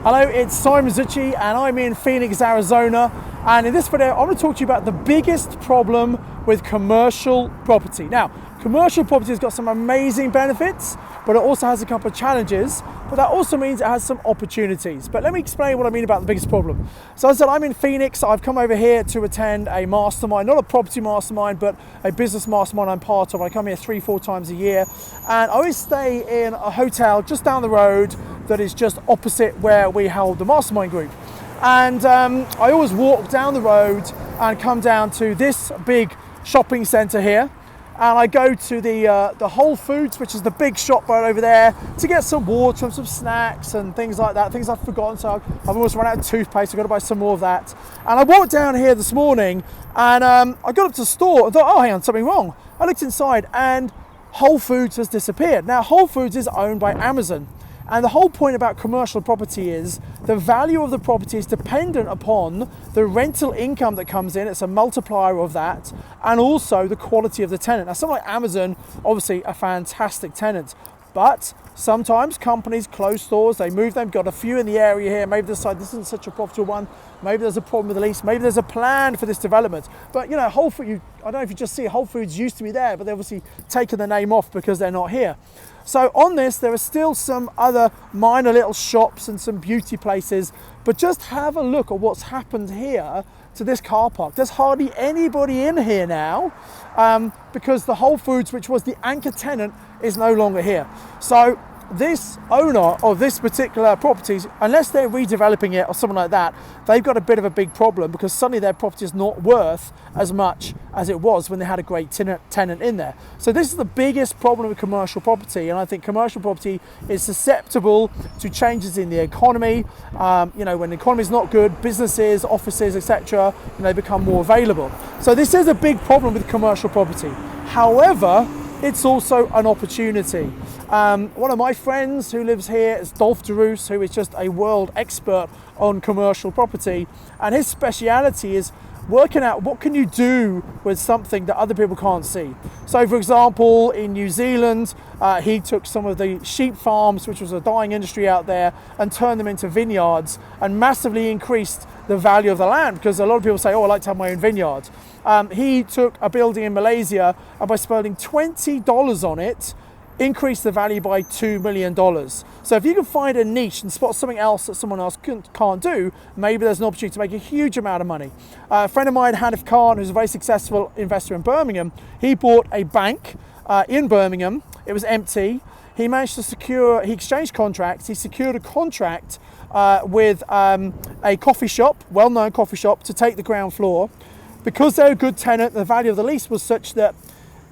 Hello, it's Simon Zutshi and I'm in Phoenix, Arizona. And in this video, I'm going to talk to you about the biggest problem with commercial property. Now, commercial property has got some amazing benefits, but it also has a couple of challenges. But that also means it has some opportunities. But let me explain what I mean about the biggest problem. So as I said, I'm in Phoenix. I've come over here to attend a mastermind, not a property mastermind, but a business mastermind I'm part of. I come here 3-4 times a year. And I always stay in a hotel just down the road that is just opposite where we held the mastermind group. And I always walk down the road and come down to this big shopping center here. And I go to the Whole Foods, which is the big shop right over there, to get some water and some snacks and things like that, things I've forgotten. So I've almost run out of toothpaste, I've got to buy some more of that. And I walked down here this morning and I got up to the store and thought, oh, hang on, something wrong. I looked inside and Whole Foods has disappeared. Now, Whole Foods is owned by Amazon. And the whole point about commercial property is the value of the property is dependent upon the rental income that comes in. It's a multiplier of that, and also the quality of the tenant. Now, someone like Amazon, obviously a fantastic tenant, but sometimes companies close stores, they move them, got a few in the area here, maybe decide this isn't such a profitable one, maybe there's a problem with the lease, maybe there's a plan for this development. But you know, Whole Foods, I don't know if you just see Whole Foods used to be there, but they've obviously taken the name off because they're not here. So on this, there are still some other minor little shops and some beauty places, but just have a look at what's happened here to this car park. There's hardly anybody in here now because the Whole Foods, which was the anchor tenant, is no longer here. So this owner of this particular property, unless they're redeveloping it or something like that, they've got a bit of a big problem because suddenly their property is not worth as much as it was when they had a great tenant in there. So this is the biggest problem with commercial property, and I think commercial property is susceptible to changes in the economy. You know, when the economy is not good, businesses, offices, etc., they become more available. So this is a big problem with commercial property. However, it's also an opportunity. One of my friends who lives here is Dolf de Roos, who is just a world expert on commercial property, and his speciality is working out what can you do with something that other people can't see. So for example, in New Zealand, he took some of the sheep farms, which was a dying industry out there, and turned them into vineyards and massively increased the value of the land, because a lot of people say, oh, I like to have my own vineyard. He took a building in Malaysia and by spending $20 on it, increase the value by $2 million. So if you can find a niche and spot something else that someone else can't do, maybe there's an opportunity to make a huge amount of money. A friend of mine, Hanif Khan, who's a very successful investor in Birmingham, he bought a bank in Birmingham. It was empty. He managed to secure, he exchanged contracts, he secured a contract with a coffee shop, well-known coffee shop, to take the ground floor. Because they're a good tenant, the value of the lease was such that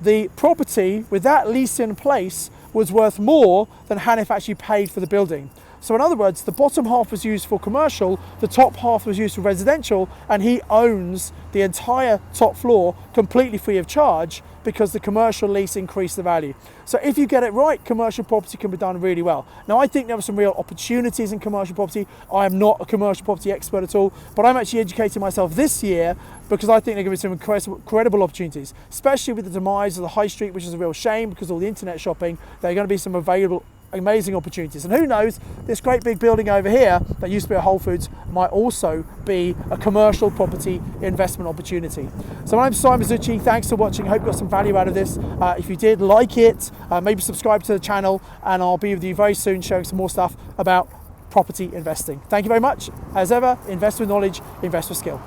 the property with that lease in place was worth more than Hanif actually paid for the building. So in other words, the bottom half was used for commercial, the top half was used for residential, and he owns the entire top floor completely free of charge because the commercial lease increased the value. So if you get it right, commercial property can be done really well. Now, I think there are some real opportunities in commercial property. I am not a commercial property expert at all, but I'm actually educating myself this year because I think there are going to be some incredible opportunities, especially with the demise of the high street, which is a real shame because of all the internet shopping. There are going to be some available amazing opportunities, and who knows, this great big building over here that used to be a Whole Foods might also be a commercial property investment opportunity. So my name's Simon Zutshi. Thanks for watching. I hope you got some value out of this. If you did, like it, maybe subscribe to the channel, and I'll be with you very soon sharing some more stuff about property investing. Thank you very much. As ever, invest with knowledge, invest with skill.